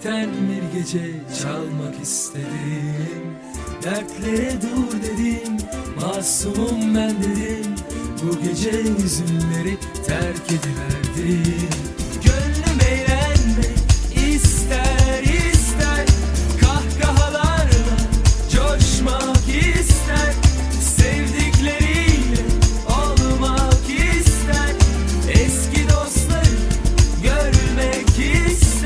Felekten bir gece çalmak istedim. Dertlere dur dedim, masumum ben dedim. Bu gece hüzünleri terk ediverdim. Gönlüm eğlenmek ister ister, kahkahalarla coşmak ister. Sevdikleriyle olmak ister, eski dostları görmek ister.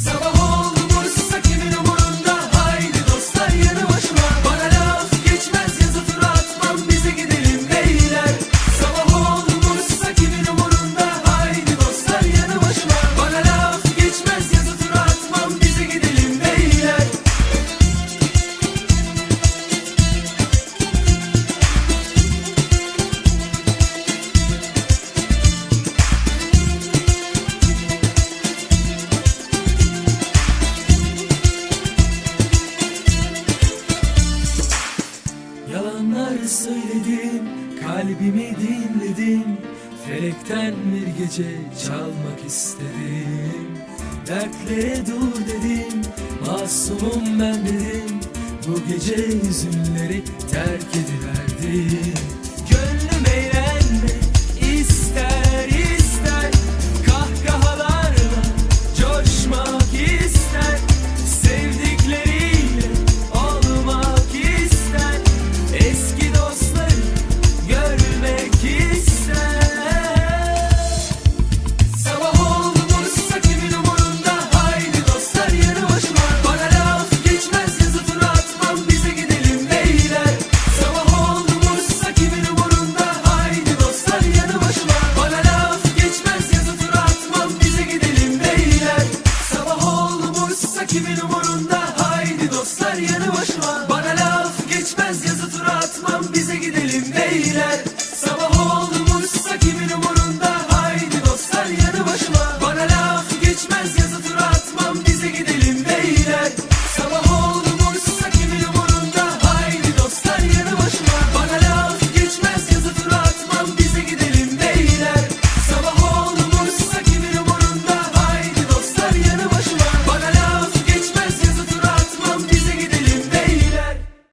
Sabah olmuşsa kimin umurunda, haydi dostlar yanı başıma. Bana laf geçmez, yazı tura atmam, bize gidelim beyler. Sabah olmuşsa kimin umurunda, haydi dostlar yanı başıma. Bana laf geçmez, yazı tura atmam, bize gidelim beyler. Yalanlar söyledim, kalbimi dinledim. Felekten bir gece çalmak istedim. Dertlere dur dedim, masumum ben dedim. Bu gece hüzünleri terk ediverdim.